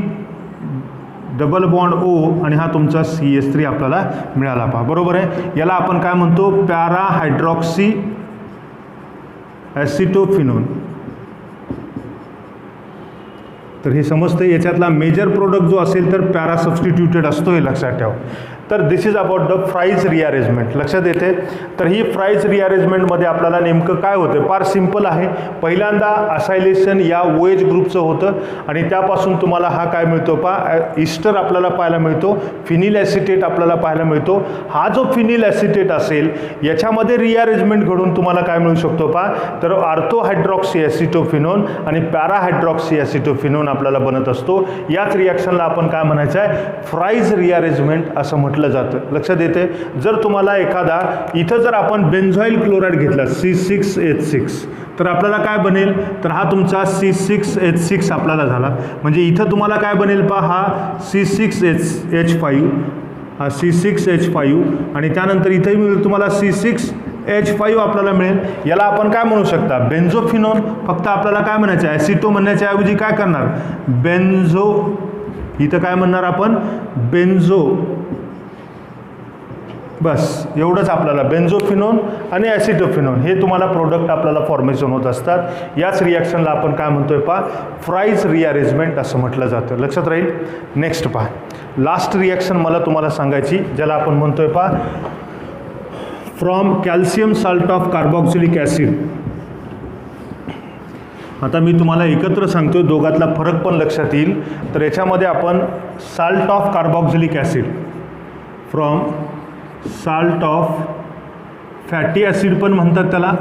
डबल बॉन्ड O आणि हा तुमचा CH3 आपल्याला मिळाला पहा. बरोबर आहे. याला आपण काय म्हणतो, पॅरा हायड्रॉक्सी ॲसिटोफिनोन. तर हे समजतं. याच्यातला मेजर प्रोडक्ट जो असेल तर पॅरा सबस्टिट्यूटेड असतो, हे लक्षात ठेवा. तर this is about the Fries rearrangement. लक्षात येते. तर ही फ्राईज रिअरेंजमेंटमध्ये आपल्याला नेमकं काय होतं, फार सिम्पल आहे. पहिल्यांदा असायलेशन या OH ग्रुपचं होतं आणि त्यापासून तुम्हाला हा काय मिळतो पहा, इस्टर आपल्याला पाहायला मिळतो, फिनिल ॲसिटेट आपल्याला पाहायला मिळतो. हा जो फिनिल ॲसिटेट असेल याच्यामध्ये रिअरेंजमेंट घडून तुम्हाला काय मिळू शकतो पहा, तर आर्थो हायड्रॉक्सी ॲसिटोफिनोन आणि पॅरा हायड्रॉक्सी ॲसिटोफिनोन आपल्याला बनत असतो. याच रिॲक्शनला आपण काय म्हणायचं आहे, फ्राईज रिअरेंजमेंट असं म्हटलं जातं. लक्षात येते. जर तुम्हाला एखादा इथं जर आपण बेन्झॉइल क्लोराईड घेतला C6H6 तर आपल्याला काय बनेल, तर हा तुमचा C6H6 आपल्याला झाला. म्हणजे इथं तुम्हाला काय बनेल पहा, हा C6H5, हा C6H5 आणि त्यानंतर इथंही मिळेल तुम्हाला C6H5 आपल्याला मिळेल. याला आपण काय म्हणू शकता, बेन्झोफिनोन. फक्त आपल्याला काय म्हणायचं, ॲसिटो म्हणण्याच्या ऐवजी काय करणार, बेन्झो. इथं काय म्हणणार आपण, बेन्झो. बस एवढंच आपल्याला, बेन्झोफिनोन आणि ॲसिटोफिनोन हे तुम्हाला प्रोडक्ट आपल्याला फॉर्मेशन होत असतात. याच रिॲक्शनला आपण काय म्हणतोय पहा, फ्राईज रिअरेंजमेंट असं म्हटलं जातं. लक्षात राहील. नेक्स्ट पहा, लास्ट रिॲक्शन मला तुम्हाला सांगायची, ज्याला आपण म्हणतोय पहा, from calcium salt of carboxylic acid. आता मी तुम्हाला एकत्र सांगतोय, दोघातला फरक पण लक्षात येईल. तर याच्यामध्ये आपण salt of carboxylic acid, from salt of fatty acid पण म्हणतात त्याला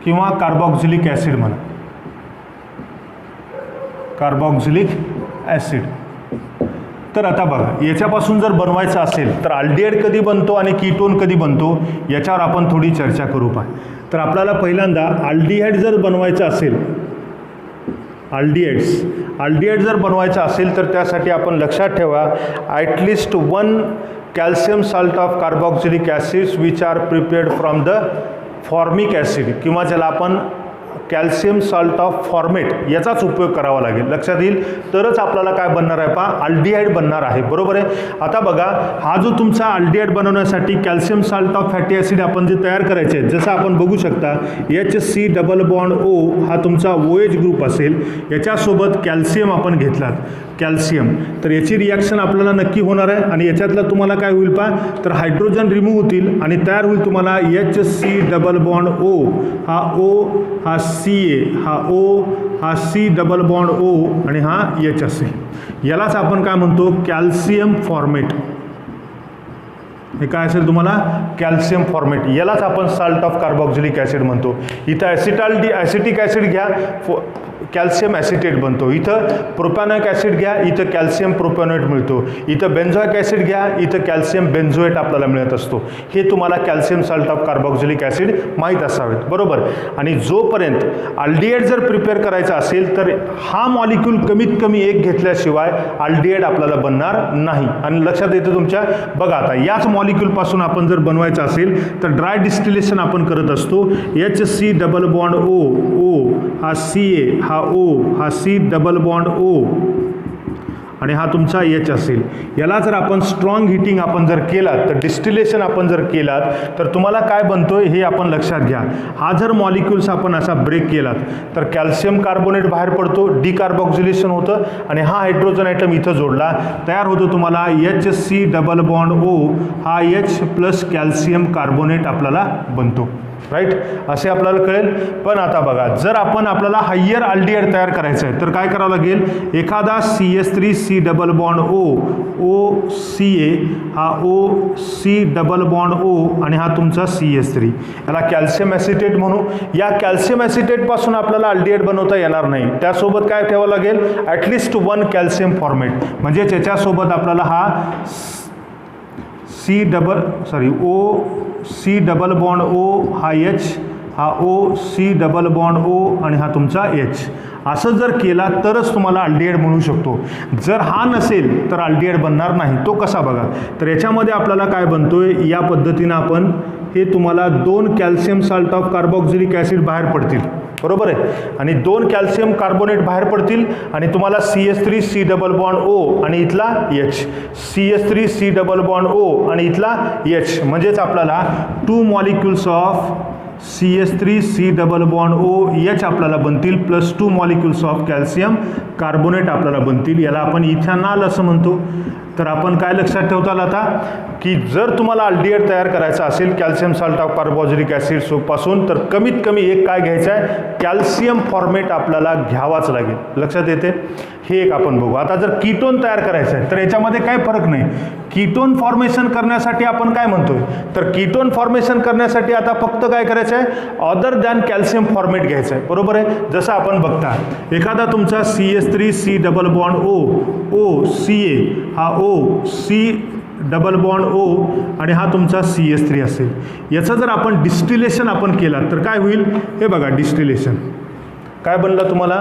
किंवा कार्बॉक्सिलिक ॲसिड म्हणा, कार्बॉक्सिलिक ॲसिड. तर आता बघा, याच्यापासून जर बनवायचं असेल तर अल्डिहाइड कधी बनतो आणि कीटोन कधी बनतो याच्यावर आपण थोडी चर्चा करू पहा. तर आपल्याला पहिल्यांदा अल्डिहाइड जर बनवायचं असेल, अल्डिहाइड जर बनवायचं असेल तर त्यासाठी आपण लक्षात ठेवा, at least 1 calcium salt of carboxylic acids which are prepared from the formic acid किंवा ज्याला आपण कॅल्शियम साल्ट ऑफ फॉर्मेट याचाच उपयोग करावा लागेल. लक्षात येईल. तरच आपल्याला काय बनणार आहे पहा, अल्डिहाइड बनणार आहे. बरोबर आहे. आता बघा, हा जो तुमचा अल्डिहाइड बनवण्यासाठी calcium salt of fatty acid आपण जे तयार करायचे आहेत, जसं आपण बघू शकता HC डबल बॉन्ड O हा तुमचा OH ग्रुप असेल, याच्यासोबत कॅल्शियम आपण घेतलात, कॅल्शियम. तर याची रिॲक्शन आपल्याला नक्की होणार आहे आणि याच्यातलं तुम्हाला काय होईल पहा, तर हायड्रोजन रिमूव्ह होतील आणि तयार होईल तुम्हाला HC डबल बॉन्ड O, हा O, हा CA, हा O, हा C डबल बॉन्ड O आणि हा H असेल. यालाच आपण काय म्हणतो, कॅल्शियम फॉर्मेट. हे काय असेल तुम्हाला, कॅल्शियम फॉर्मेट. यालाच आपण साल्ट ऑफ कार्बॉक्सिलिक ॲसिड म्हणतो. इथं ॲसिटिक ॲसिड घ्या, कॅल्शियम ॲसिटेट बनतो. इथं प्रोपॅनॉइक ॲसिड घ्या, इथं कॅल्शियम प्रोपॅनॉइट मिळतो. इथं बेन्झॉइक ॲसिड घ्या, इथं कॅल्शियम बेन्झोएट आपल्याला मिळत असतो. हे तुम्हाला calcium salt of carboxylic acid माहीत असावेत. बरोबर. आणि जोपर्यंत अल्डिहाइड जर प्रिपेअर करायचा असेल तर हा मॉलिक्यूल कमीत कमी एक घेतल्याशिवाय अल्डिहाइड आपल्याला बनणार नाही. आणि लक्षात येतं तुमच्या, बघा आता याच मॉलिक्यूलपासून आपण जर बनवायचं असेल तर ड्राय डिस्टिलेशन आपण करत असतो. HC डबल बॉन्ड O, हा CA, हा O, हा C डबल बॉन्ड O आणि हा तुमचा H असेल. याला जर आपण स्ट्रॉंग हिटिंग आपण जर केलात, तर डिस्टिलेशन आपण जर केलात, तर तुम्हाला काय बनतोय हे आपण लक्षात घ्या. हा जर मॉलिक्युल्स आपण असा ब्रेक केलात, तर कॅल्शियम कार्बोनेट बाहेर पडतो, डिकार्बॉक्सिलेशन होतं आणि हा हायड्रोजन आयटम इथं जोडला, तयार होतो तुम्हाला HC डबल बॉन्ड O, हा H प्लस कॅल्शियम कार्बोनेट आपल्याला बनतो. राईट, असे आपल्याला कळेल. पण आता बघा, जर आपल्याला हायर अल्डिहाइड तयार करायचं आहे, तर काय करावं लागेल, एखादा CH3C डबल बॉन्ड OCA, हा OC डबल बॉन्ड O आणि हा तुमचा CH3, याला कॅल्शियम ॲसिटेट म्हणू. या कॅल्शियम ॲसिटेटपासून आपल्याला अल्डिहाइड बनवता येणार नाही, त्यासोबत काय ठेवावं लागेल, ॲटलिस्ट 1 कॅल्शियम फॉर्मेट, म्हणजे त्याच्यासोबत आपल्याला हा OC डबल बॉन्ड O, हा H, हा OC डबल बॉन्ड O आणि हा तुमचा H. असं जर केला तरच तुम्हाला अल्डिहाइड म्हणू शकतो. जर हा नसेल तर अल्डिहाइड बनणार नाही. तो कसा बघा, तर याच्यामध्ये आपल्याला काय बनतोय, या पद्धतीनं आपण हे तुम्हाला 2 calcium salt of carboxylic acid बाहेर पडतील, बरोबर आहे, आणि 2 कॅल्शियम कार्बोनेट बाहेर पडतील आणि तुम्हाला CH3C डबल बॉन्ड O आणि इथला H, CH3C double bond O आणि इथला H, म्हणजेच आपल्याला 2 molecules of CH3C double bond OH आपल्याला बनतील, plus 2 molecules of calcium carbonate आपल्याला बनतील. याला आपण इथेनॉल असं म्हणतो. तर आपण काय लक्षात ठेवताल आता, की जर तुम्हाला अल्डिहाइड तयार करायचा असेल calcium salt of carboxylic acid पासून, तर कमीत कमी एक काय घ्यायचं आहे, कॅल्शियम फॉर्मेट आपल्याला घ्यावाच लागेल. लक्षात येते, हे एक आपण बघू. आता जर कीटोन तयार करायचं आहे, तर याच्यामध्ये काय फरक नाही. कीटोन फॉर्मेशन करण्यासाठी आपण काय म्हणतोय, तर कीटोन फॉर्मेशन करण्यासाठी आता फक्त काय करायचं आहे, अदर दॅन कॅल्शियम फॉर्मेट घ्यायचं आहे, बरोबर आहे. जसं आपण बघता, एखादा तुमचा CH3C डबल बॉन्ड OCA, हा OC डबल बॉन्ड O आणि हा तुमचा CH3 असेल. याचं जर आपण डिस्टिलेशन आपण केला तर काय होईल, हे बघा, डिस्टिलेशन काय बनलं तुम्हाला,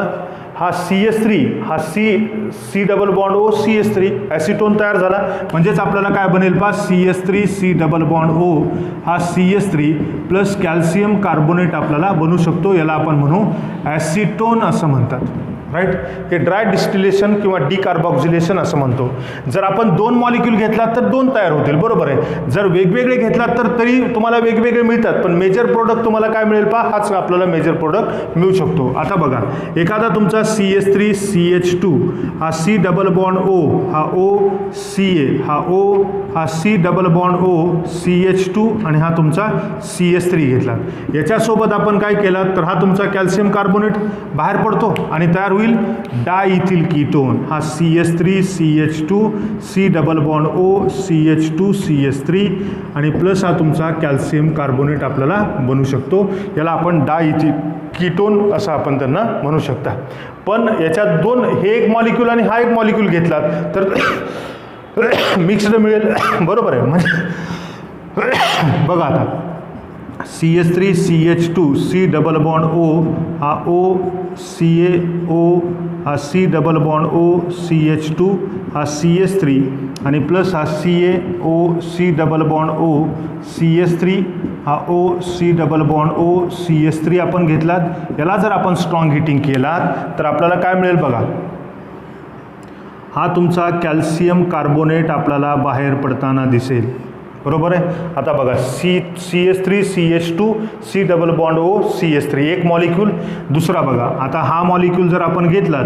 हा CH3, हा C double bond O CH3, acetone तयार झाला. म्हणजेच आपल्याला काय बनेल पहा, CH3C डबल बॉन्ड O, हा CH3 प्लस कॅल्शियम कार्बोनेट आपल्याला बनू शकतो. याला आपण म्हणू ॲसिटोन असं म्हणतात. राईट, हे ड्राय डिस्टिलेशन किंवा डिकार्बॉक्सिलेशन असं म्हणतो. जर आपण 2 मॉलिक्यूल घेतलात तर 2 तयार होतील, बरोबर आहे. जर वेगवेगळे घेतलात तर तरी तुम्हाला वेगवेगळे मिळतात, पण मेजर प्रोडक्ट तुम्हाला काय मिळेल पहा, हाच आपल्याला मेजर प्रोडक्ट मिळू शकतो. आता बघा, एखादा तुमचा CH3CH2, हा C डबल बॉन्ड O, हा OCA, हा O, हा C double bond O CH2 आणि हा तुमचा CH3 घेतला. याच्यासोबत आपण काय केलं, तर हा तुमचा कॅल्शियम कार्बोनेट बाहेर पडतो आणि तयार होईल डायइथिल कीटोन, हा CH3CH2, C double bond O CH2 CH3 आणि प्लस हा तुमचा कॅल्शियम कार्बोनेट आपल्याला बनू शकतो. याला आपण डायइथिल कीटोन असं आपण त्यांना म्हणू शकता. पण याच्यात 2, हे एक मॉलिक्यूल आणि हा एक मॉलिक्यूल घेतला तर मिक्स्ड मिळेल, बरोबर आहे. म्हणजे बघा आता, CH3CH2, C double bond O, हा OCaO, हा C double bond O CH2, हा CH3 आणि प्लस हा CaOC double bond O CH3, हा OC double bond O CH3 आपण घेतलात. याला जर आपण स्ट्रॉंग हिटिंग केलात तर आपल्याला काय मिळेल बघा, हा तुमचा कॅल्शियम कार्बोनेट आपल्याला बाहेर पडताना दिसेल, बरोबर आहे. आता बघा, CH3CH2, C double bond O CH3, एक मॉलिक्यूल. दुसरा बघा, आता हा मॉलिक्यूल जर आपण घेतलात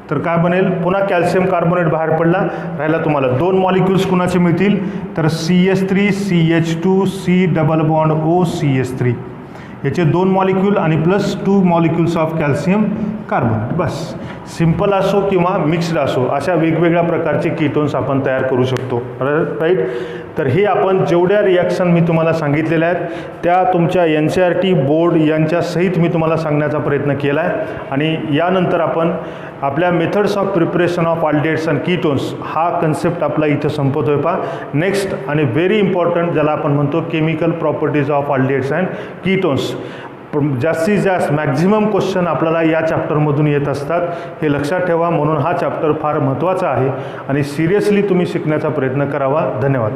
तर काय बनेल, पुन्हा कॅल्शियम कार्बोनेट बाहेर पडला. राहिला तुम्हाला 2 मॉलिक्यूल्स कुणाचे मिळतील, तर CH3CH2, C double bond O CH3, याचे 2 मॉलिक्यूल आणि plus 2 molecules of calcium carbonate. Bus, simple असो किंवा मिक्स्ड असो, अशा वेगवेगळ्या प्रकारचे कीटोन्स आपण तयार करू शकतो. राईट, तर हे आपण जेवढ्या रिॲक्शन मी तुम्हाला सांगितलेल्या आहेत त्या तुमच्या NCERT बोर्ड यांच्या सहित मी तुम्हाला सांगण्याचा प्रयत्न केला आहे. आणि यानंतर आपण आपल्या methods of preparation of aldehydes and ketones हा कन्सेप्ट आपला इथं संपतोय पहा. नेक्स्ट आणि व्हेरी इम्पॉर्टंट ज्याला आपण म्हणतो chemical properties of aldehydes and ketones, जास्तीत जास्त मॅक्झिमम क्वेश्चन आपल्याला या चॅप्टरमधून येत असतात, हे लक्षात ठेवा. म्हणून हा चॅप्टर फार महत्त्वाचा आहे आणि सिरियसली तुम्ही शिकण्याचा प्रयत्न करावा. धन्यवाद.